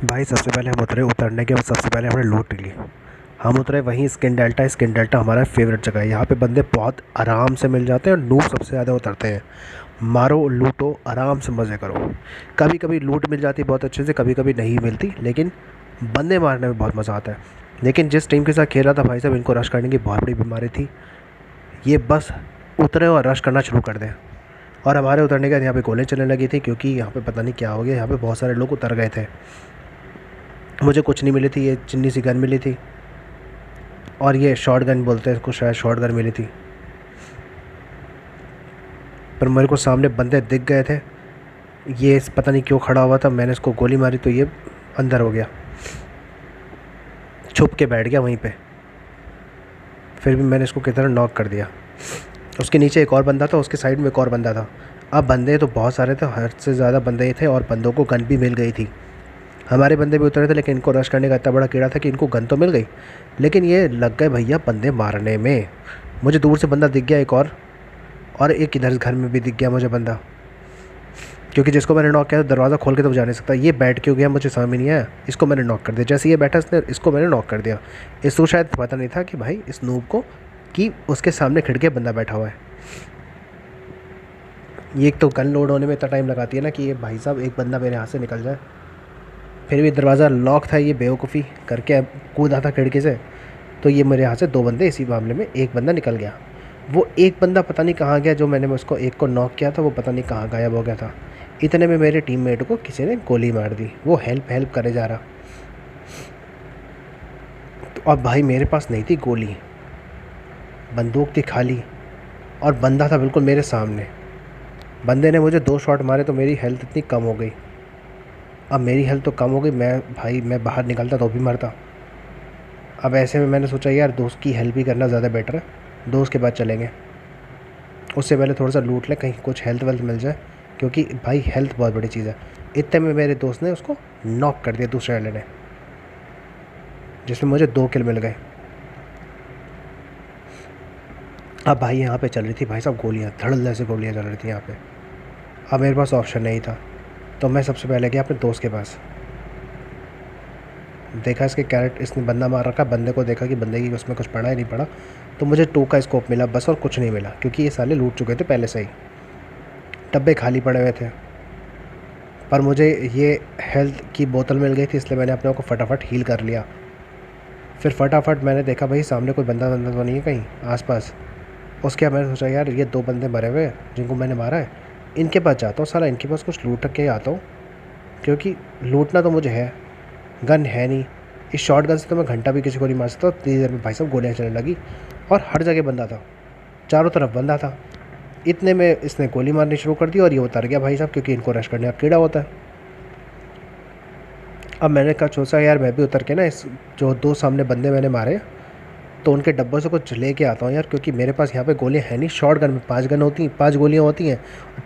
भाई सबसे पहले हम उतरे, उतरने के बाद सबसे पहले हमने लूट ली। हम उतरे वहीं स्किन डेल्टा हमारा फेवरेट जगह है। यहाँ पे बंदे बहुत आराम से मिल जाते हैं और नूब सबसे ज़्यादा उतरते हैं। मारो लूटो आराम से मज़े करो। कभी कभी लूट मिल जाती है बहुत अच्छे से, कभी कभी नहीं मिलती, लेकिन बंदे मारने में बहुत मज़ा आता है। लेकिन जिस टीम के साथ खेल रहा था भाई साहब, इनको रश करने की बहुत बड़ी बीमारी थी। ये बस उतरे और रश करना शुरू कर दें। और हमारे उतरने के बाद यहाँ पे गोलियाँ चलने लगी थी, क्योंकि यहाँ पे पता नहीं क्या हो गया, यहाँ पे बहुत सारे लोग उतर गए थे। मुझे कुछ नहीं मिली थी, ये चिन्नी सी गन मिली थी, और ये शॉर्ट गन बोलते हैं इसको, शायद शॉर्ट गन मिली थी। पर मेरे को सामने बंदे दिख गए थे, ये पता नहीं क्यों खड़ा हुआ था, मैंने इसको गोली मारी तो ये अंदर हो गया, छुप के बैठ गया वहीं पे। फिर भी मैंने इसको किसी तरह नॉक कर दिया। उसके नीचे एक और बंदा था, उसके साइड में एक और बंदा था। अब बंदे तो बहुत सारे थे, हद से ज़्यादा बंदे थे, और बंदों को गन भी मिल गई थी। हमारे बंदे भी उतरे थे, लेकिन इनको रश करने का इतना बड़ा कीड़ा था कि इनको गन तो मिल गई, लेकिन ये लग गए भैया बंदे मारने में। मुझे दूर से बंदा दिख गया एक और एक इधर घर में भी दिख गया मुझे बंदा, क्योंकि जिसको मैंने नॉक किया तो दरवाज़ा खोल के तो जा नहीं सकता। ये बैठ क्यों गया मुझे समझ में नहीं आया। इसको मैंने नॉक कर दिया, जैसे ये बैठा इसको मैंने नॉक कर दिया। इसको शायद पता नहीं था कि भाई इस नूब को, कि उसके सामने खिड़की बंदा बैठा हुआ है। ये एक तो गन लोड होने में इतना टाइम लगाती है ना, कि ये भाई साहब एक बंदा मेरे हाथ से निकल जाए। फिर भी दरवाज़ा लॉक था, ये बेवकूफ़ी करके कूदा था खिड़की से, तो ये मेरे हाथ से दो बंदे, इसी मामले में एक बंदा निकल गया। वो एक बंदा पता नहीं कहाँ गया, जो मैंने उसको एक को नॉक किया था, वो पता नहीं कहाँ गायब हो गया था। इतने में मेरे टीममेट को किसी ने गोली मार दी, वो हेल्प हेल्प करे जा रहा। तो अब भाई मेरे पास नहीं थी गोली, बंदूक थी खाली, और बंदा था बिल्कुल मेरे सामने। बंदे ने मुझे दो शॉट मारे तो मेरी हेल्थ इतनी कम हो गई। अब मेरी हेल्थ तो कम हो गई, मैं बाहर निकलता तो भी मरता। अब ऐसे में मैंने सोचा यार दोस्त की हेल्प ही करना ज़्यादा बेटर है, दोस्त के बाद चलेंगे। उससे पहले थोड़ा सा लूट ले, कहीं कुछ हेल्थ वेल्थ मिल जाए, क्योंकि भाई हेल्थ बहुत बड़ी चीज़ है। इतने में मेरे दोस्त ने उसको नॉक कर दिया, दूसरे वाले ने, जिसमें मुझे 2 किल मिल गए। अब भाई यहाँ पे चल रही थी भाई साहब गोलियाँ, धड़ल्ले से गोलियाँ चल रही थी यहाँ पे। अब मेरे पास ऑप्शन नहीं था, तो मैं सबसे पहले गया अपने दोस्त के पास। देखा इसके कैरेट, इसने बंदा मार रखा, बंदे को देखा कि बंदे की उसमें कुछ पड़ा ही नहीं पड़ा, तो मुझे 2 का स्कोप मिला बस, और कुछ नहीं मिला, क्योंकि ये साले लूट चुके थे पहले से ही, डब्बे खाली पड़े हुए थे। पर मुझे ये हेल्थ की बोतल मिल गई थी, इसलिए मैंने अपने आप को फटाफट हील कर लिया। फिर फटाफट मैंने देखा भाई सामने कोई बंदा बंदा तो नहीं है कहीं आसपास। उसके बाद मैंने सोचा यार ये 2 बंदे मरे हुए हैं जिनको मैंने मारा है, इनके पास जाता हूँ, साला इनके पास कुछ लूट के आता हूँ, क्योंकि लूटना तो मुझे है, गन है नहीं। इस शॉर्ट गन से तो मैं घंटा भी किसी को नहीं मार सकता। इतनी देर में भाई साहब गोलियाँ चलने लगी, और हर जगह बंदा था, चारों तरफ बंदा था। इतने में इसने गोली मारनी शुरू कर दी, और ये उतर गया भाई साहब, क्योंकि इनको रश करने का कीड़ा होता है। अब मैंने कहा सोचा यार मैं भी उतर के ना, इस जो 2 सामने बंदे मैंने मारे, तो उनके डब्बों से कुछ लेके आता हूँ यार, क्योंकि मेरे पास यहाँ पे गोलियाँ हैं नहीं। शॉर्ट गन में 5 गन होती हैं, 5 गोलियाँ होती हैं,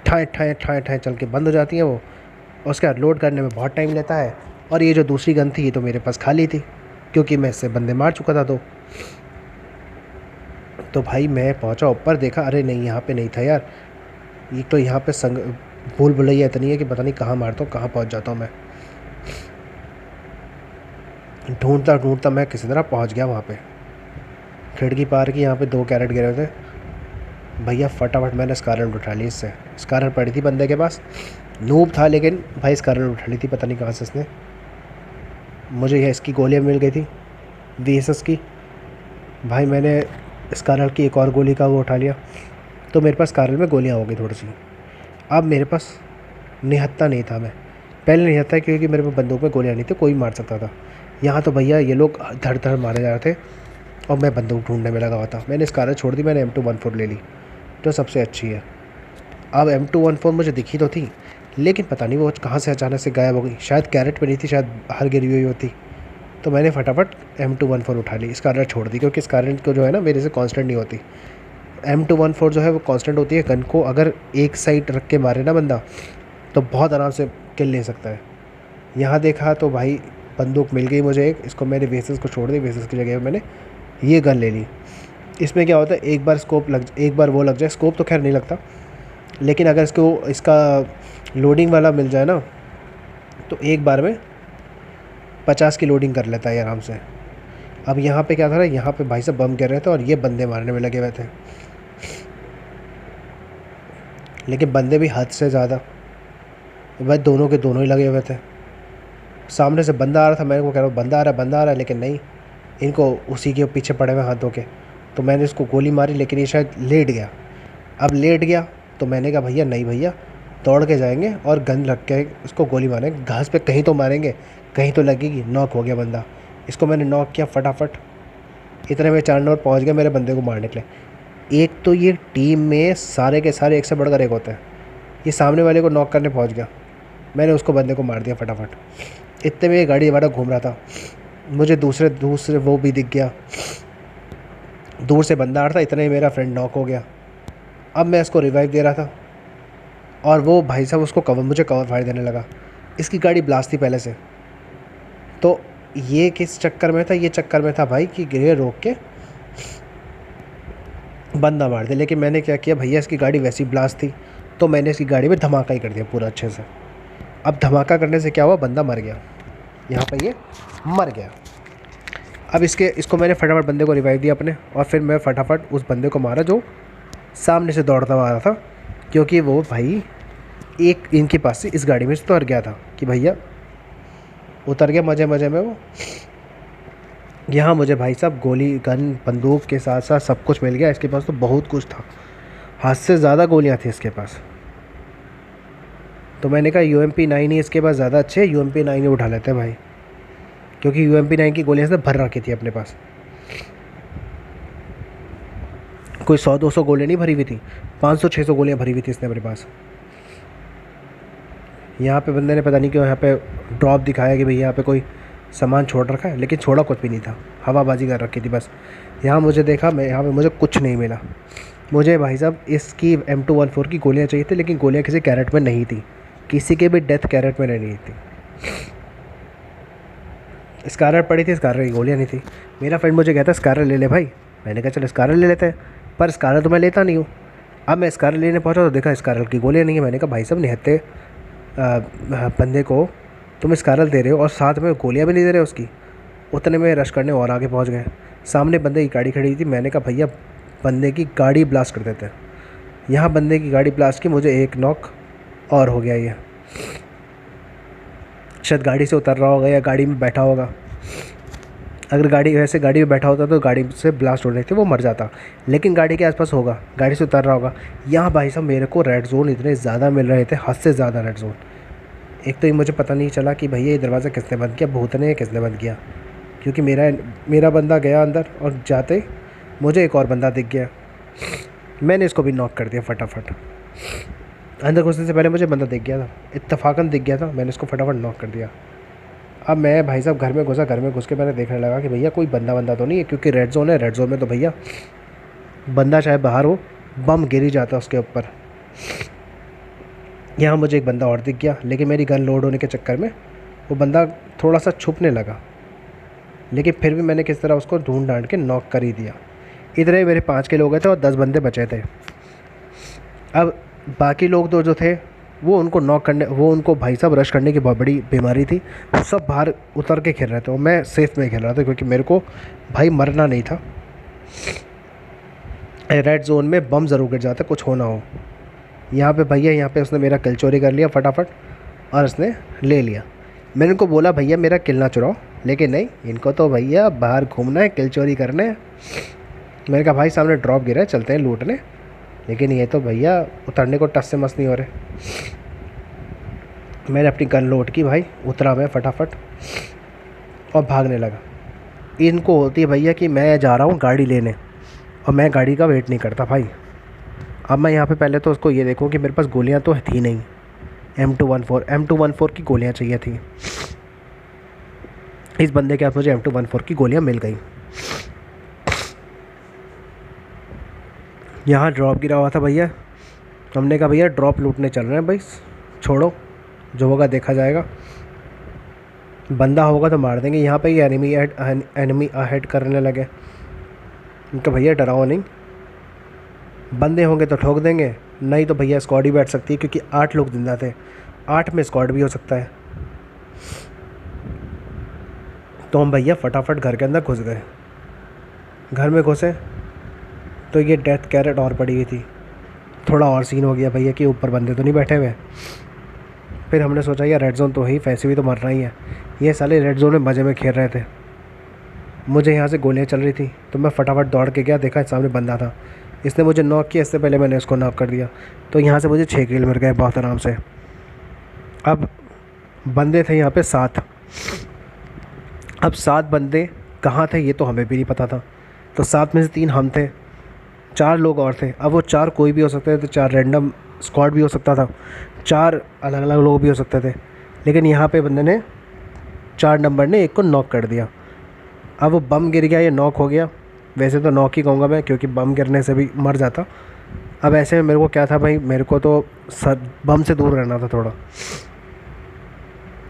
ठाएँ ठाएँ ठाएँ ठाएँ चल के बंद हो जाती हैं वो। और उसके बाद लोड करने में बहुत टाइम लेता है। और ये जो दूसरी गन थी, ये तो मेरे पास खाली थी, क्योंकि मैं इससे बंदे मार चुका था। तो भाई मैं पहुंचा ऊपर, देखा अरे नहीं यहाँ पे नहीं था यार। ये तो यहाँ पे संग भूल भुलैया इतनी है कि पता नहीं कहाँ मारता हूँ, कहाँ पहुँच जाता हूँ मैं। ढूंढता ढूंढता मैं किसी तरह पहुँच गया वहाँ पे, खिड़की पार की, यहाँ पे 2 कैरेट गिरे हुए थे। भैया फटाफट मैंने स्कारलेट उठा ली इससे। स्कारलेट पड़ी थी बंदे के पास, नूब था लेकिन भाई स्कारलेट उठा ली थी, पता नहीं कहाँ से इसने। मुझे यह इसकी गोलियाँ मिल गई थी, VSS की। भाई मैंने स्कारलेट की एक और गोली का वो उठा लिया, तो मेरे पास स्कारलेट में गोलियाँ हो गई थोड़ी सी। अब मेरे पास निहत्था नहीं था, मैं पहले निहत्था, क्योंकि मेरे पास बंदूक में गोलियाँ नहीं थी, कोई मार सकता था। यहाँ तो भैया ये लोग धड़ धड़ मारे जा रहे थे, और मैं बंदूक ढूंढने में लगा हुआ था। मैंने स्कारलेट छोड़ दी, मैंने M214 ले ली, जो सबसे अच्छी है। अब M214 मुझे दिखी तो थी, लेकिन पता नहीं वो कहाँ से अचानक से गायब हो गई। शायद कैरेट पे नहीं थी, शायद बाहर गिरी हुई होती। तो मैंने फटाफट M214 उठा ली, स्कारलेट छोड़ दी, क्योंकि स्कारलेट को जो है ना मेरे से कांस्टेंट नहीं होती। M214 जो है वो कांस्टेंट होती है। गन को अगर एक साइड रख के मारे ना बंदा, तो बहुत आराम से किल ले सकता है। यहाँ देखा तो भाई बंदूक मिल गई मुझे एक, इसको मैंने VSS को छोड़ दी, VSS की जगह मैंने ये गन ले ली। इसमें क्या होता है, एक बार वो लग जाए, स्कोप तो खैर नहीं लगता, लेकिन अगर इसका लोडिंग वाला मिल जाए ना, तो एक बार में 50 की लोडिंग कर लेता है आराम से। अब यहाँ पे क्या था ना, यहाँ पे भाई साहब बम गिर रहे थे और ये बंदे मारने में लगे हुए थे, लेकिन बंदे भी हद से ज़्यादा, भाई दोनों के दोनों ही लगे हुए थे। सामने से बंदा आ रहा था, मैं को कह रहा हूँ बंदा आ रहा है बंदा आ रहा है, लेकिन नहीं, इनको उसी के पीछे पड़े हुए हाथों के। तो मैंने इसको गोली मारी, लेकिन ये शायद लेट गया। अब लेट गया तो मैंने कहा भैया नहीं भैया, दौड़ के जाएंगे और गन रख के इसको गोली मारेंगे, घास पे कहीं तो मारेंगे, कहीं तो लगेगी। नॉक हो गया बंदा, इसको मैंने नॉक किया फटाफट। इतने में 4 नंबर पहुँच गए मेरे बंदे को मारने के लिए। एक तो ये टीम में सारे के सारे एक से बढ़कर एक होते हैं। ये सामने वाले को नॉक करने पहुँच गया, मैंने उसको बंदे को मार दिया फटाफट। इतने में ये गाड़ी वाला घूम रहा था, मुझे दूसरे वो भी दिख गया, दूर से बंदा आ रहा था। इतने में मेरा फ्रेंड नॉक हो गया। अब मैं इसको रिवाइव दे रहा था और वो भाई साहब उसको मुझे कवर फायर देने लगा। इसकी गाड़ी ब्लास्ट थी पहले से। तो ये किस चक्कर में था, ये चक्कर में था भाई कि गिरे रोक के बंदा मार दे। लेकिन मैंने क्या किया भैया, इसकी गाड़ी वैसी ब्लास्ट थी तो मैंने इसकी गाड़ी में धमाका ही कर दिया पूरा अच्छे से। अब धमाका करने से क्या हुआ, बंदा मर गया, यहाँ पे ये मर गया। अब इसको मैंने फटाफट बंदे को रिवाइव दिया अपने, और फिर मैं फटाफट उस बंदे को मारा जो सामने से दौड़ता हुआ आ रहा था, क्योंकि वो भाई एक इनके पास से इस गाड़ी में से उतर गया था कि भैया उतर गया मज़े मज़े में वो। यहाँ मुझे भाई साहब गोली गन बंदूक के साथ साथ सब कुछ मिल गया। इसके पास तो बहुत कुछ था, हद से ज़्यादा गोलियाँ थी इसके पास। तो मैंने कहा UMP9 ही इसके पास ज़्यादा अच्छे, UMP9 ही उठा लेते हैं भाई, क्योंकि UMP9 की गोलियाँ से भर रखी थी अपने पास। कोई 100-200 गोलियाँ नहीं भरी हुई थी, 500-600 गोलियाँ भरी हुई थी इसने अपने पास। यहाँ पे बंदे ने पता नहीं क्यों यहाँ पे ड्रॉप दिखाया कि भैया यहाँ पे कोई सामान छोड़ रखा है, लेकिन छोड़ा कुछ भी नहीं था, हवाबाजी कर रखी थी बस। यहाँ मुझे देखा, मैं यहाँ पे मुझे कुछ नहीं मिला। मुझे भाई साहब इसकी M214 की गोलियाँ चाहिए थी, लेकिन गोलियाँ किसी कैरेट में नहीं थी, किसी के भी डेथ कैरेट में नहीं थी। स्कारर पड़ी थी, स्कारर की गोलियाँ नहीं थी। मेरा फ्रेंड मुझे कहता स्कारर ले ले भाई, मैंने कहा चलो स्कारर ले लेते हैं, पर स्कारर तो मैं लेता नहीं हूँ। अब मैं स्कारर लेने पहुँचा तो देखा स्कारर की गोलियाँ नहीं है। मैंने कहा भाई साहब निहत्ते बंदे को तुम स्कारर दे रहे हो और साथ में गोलियाँ भी नहीं दे रहे हो उसकी। उतने में रश करने और आगे पहुँच गए। सामने बंदे की गाड़ी खड़ी थी, मैंने कहा भैया बंदे की गाड़ी ब्लास्ट कर देते हैं। यहाँ बंदे की गाड़ी ब्लास्ट की, मुझे एक नॉक और हो गया। ये शायद गाड़ी से उतर रहा होगा या गाड़ी में बैठा होगा। अगर गाड़ी में बैठा होता तो गाड़ी से ब्लास्ट होने थी, वो मर जाता, लेकिन गाड़ी के आसपास होगा, गाड़ी से उतर रहा होगा। यहाँ भाई साहब मेरे को रेड जोन इतने ज़्यादा मिल रहे थे, हद से ज़्यादा रेड जोन। एक तो ये मुझे पता नहीं चला कि भैया ये दरवाज़ा किसने बंद किया, भूत ने किसने बंद किया, क्योंकि मेरा बंदा गया अंदर और जाते मुझे एक और बंदा दिख गया। मैंने इसको भी नॉक कर दिया फटाफट। अंदर घुसने से पहले मुझे बंदा दिख गया था, इत्तफाकन दिख गया था, मैंने इसको फटाफट नॉक कर दिया। अब मैं भाई साहब घर में घुस के मैंने देखने लगा कि भैया कोई बंदा तो नहीं है, क्योंकि रेड जोन है, रेड जोन में तो भैया बंदा चाहे बाहर हो बम गिर ही जाता उसके ऊपर। यहाँ मुझे एक बंदा और दिख गया, लेकिन मेरी गन लोड होने के चक्कर में वो बंदा थोड़ा सा छुपने लगा, लेकिन फिर भी मैंने किस तरह उसको ढूंढ ढांड के नॉक कर ही दिया। इधर ही मेरे 5 किल हो गए थे और 10 बंदे बचे थे। अब बाकी लोग तो जो थे वो उनको भाई साहब रश करने की बहुत बड़ी बीमारी थी, वो सब बाहर उतर के खेल रहे थे और मैं सेफ में खेल रहा था, क्योंकि मेरे को भाई मरना नहीं था। रेड जोन में बम ज़रूर गिर जाता कुछ होना हो। यहाँ पे भैया यहाँ पे उसने मेरा किल चोरी कर लिया फटाफट और उसने ले लिया। मैंने इनको बोला भैया मेरा किल ना चुराओ, लेकिन नहीं, इनको तो भैया बाहर घूमना है, किल चोरी करना है। मैंने कहा भाई सामने ड्रॉप गिरा है, चलते हैं लूटने, लेकिन ये तो भैया उतरने को टस से मस नहीं हो रहे। मैंने अपनी गन लोड की भाई, उतरा मैं फटाफट और भागने लगा। इनको होती है भैया कि मैं जा रहा हूँ गाड़ी लेने और मैं गाड़ी का वेट नहीं करता भाई। अब मैं यहाँ पे पहले तो उसको ये देखूँ कि मेरे पास गोलियाँ तो थी नहीं, M214 की गोलियाँ चाहिए थी। इस बंदे के पास मुझे M214 की गोलियाँ मिल गई। यहाँ ड्रॉप गिरा हुआ था भैया, हमने कहा भैया ड्रॉप लूटने चल रहे हैं भाई, छोड़ो जो होगा देखा जाएगा, बंदा होगा तो मार देंगे। यहाँ पे ही एनिमी अहेड करने लगे। उनका भैया डराओ नहीं, बंदे होंगे तो ठोक देंगे, नहीं तो भैया स्क्वाड ही बैठ सकती है, क्योंकि 8 लोग जिंदा थे, 8 में स्क्वाड भी हो सकता है। तो हम भैया फटाफट घर के अंदर घुस गए। घर में घुसे तो ये डेथ कैरेट और पड़ी हुई थी। थोड़ा और सीन हो गया भैया कि ऊपर बंदे तो नहीं बैठे हुए। फिर हमने सोचा यार रेड जोन तो ही, वैसे भी तो मरना ही है। ये साले रेड जोन में मज़े में खेल रहे थे। मुझे यहाँ से गोलियाँ चल रही थी तो मैं फटाफट दौड़ के गया, देखा सामने बंदा था। इसने मुझे नॉक किया, इससे पहले मैंने इसको नॉक कर दिया। तो यहाँ से मुझे 6 किल मिल गए बहुत आराम से। अब बंदे थे यहाँ पे 7। अब 7 बंदे कहाँ थे ये तो हमें भी नहीं पता था। तो 7 में से 3 हम थे, 4 लोग और थे। अब वो 4 कोई भी हो सकते थे, तो 4 रैंडम स्क्वाड भी हो सकता था, 4 अलग अलग लोग भी हो सकते थे। लेकिन यहाँ पे बंदे ने 4 नंबर ने एक को नॉक कर दिया। अब वो बम गिर गया, ये नॉक हो गया। वैसे तो नॉक ही कहूँगा मैं, क्योंकि बम गिरने से भी मर जाता। अब ऐसे में मेरे को क्या था भाई, मेरे को तो बम से दूर रहना था थोड़ा।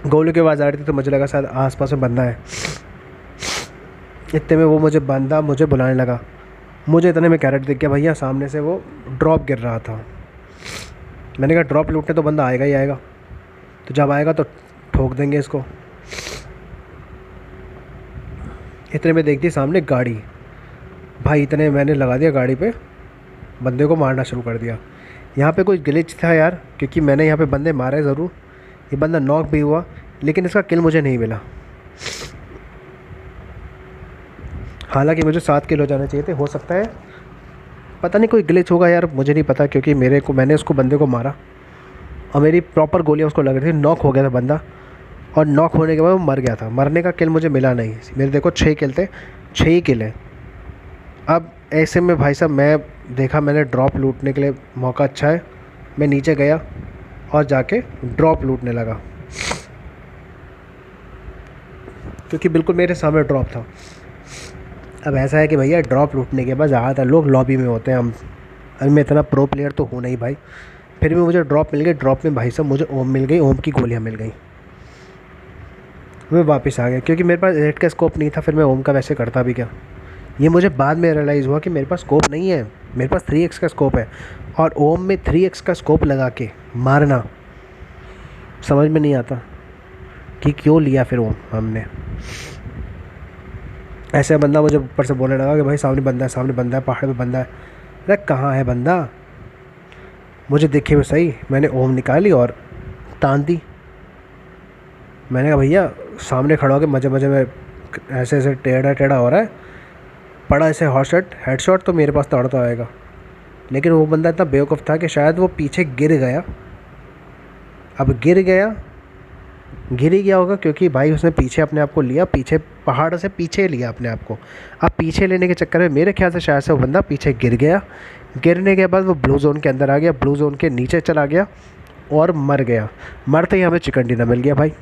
गोली की आवाज़ आ रही थी तो मुझे लगा शायद आसपास में बंदा है। इतने में वो बंदा मुझे बुलाने लगा। मुझे इतने में कैरेट दिख गया भैया, सामने से वो ड्रॉप गिर रहा था। मैंने कहा ड्रॉप लूटने तो बंदा आएगा ही आएगा, तो जब आएगा तो ठोक देंगे इसको। इतने में देखती सामने गाड़ी, भाई इतने मैंने लगा दिया गाड़ी पे, बंदे को मारना शुरू कर दिया। यहाँ पे कोई ग्लिच था यार, क्योंकि मैंने यहाँ पे बंदे मारे ज़रूर, ये बंदा नॉक भी हुआ, लेकिन इसका किल मुझे नहीं मिला। हालांकि मुझे 7 किल हो जाने चाहिए थे। हो सकता है पता नहीं कोई ग्लिच होगा यार, मुझे नहीं पता, क्योंकि मैंने उसको बंदे को मारा और मेरी प्रॉपर गोलियाँ उसको लग रही थी। नॉक हो गया था बंदा, और नॉक होने के बाद वो मर गया था। मरने का किल मुझे मिला नहीं। मेरे देखो 6 किल थे, 6 ही किल हैं। अब ऐसे में भाई साहब मैंने ड्रॉप लूटने के लिए मौका अच्छा है, मैं नीचे गया और जाके ड्रॉप लूटने लगा, क्योंकि बिल्कुल मेरे सामने ड्रॉप था। अब ऐसा है कि भैया ड्रॉप लूटने के बाद ज़्यादातर लोग लॉबी में होते हैं। अभी मैं इतना प्रो प्लेयर तो हूँ नहीं भाई, फिर भी मुझे ड्रॉप मिल गई। ड्रॉप में भाई साहब मुझे ओम मिल गई, ओम की गोलियाँ मिल गई। मैं वापस आ गया, क्योंकि मेरे पास रेड का स्कोप नहीं था। फिर मैं ओम का वैसे करता भी क्या, ये मुझे बाद में रियलाइज़ हुआ कि मेरे पास स्कोप नहीं है, मेरे पास 3x का स्कोप है। और ओम में 3x का स्कोप लगा के मारना समझ में नहीं आता कि क्यों लिया फिर ओम हमने। ऐसे बंदा मुझे ऊपर से बोलने लगा कि भाई सामने बंदा है, सामने बंदा है, पहाड़ पे बंदा है। अरे कहाँ है बंदा, मुझे देखे हुए सही। मैंने ओम निकाली और तान दी। मैंने कहा भैया सामने खड़ा होकर मज़े मज़े में ऐसे ऐसे टेढ़ा टेढ़ा हो रहा है, पड़ा ऐसे हेडशॉट तो मेरे पास दौड़ता आएगा। लेकिन वो बंदा इतना बेवकूफ़ था कि शायद वो पीछे गिर गया। अब गिर ही गया होगा, क्योंकि भाई उसने पीछे अपने आप को लिया, पीछे पहाड़ से पीछे लिया अपने आप को। अब पीछे लेने के चक्कर में मेरे ख्याल से शायद से वो बंदा पीछे गिर गया। गिरने के बाद वो ब्लू जोन के अंदर आ गया, ब्लू जोन के नीचे चला गया और मर गया। मरते ही हमें चिकन डिनर मिल गया भाई।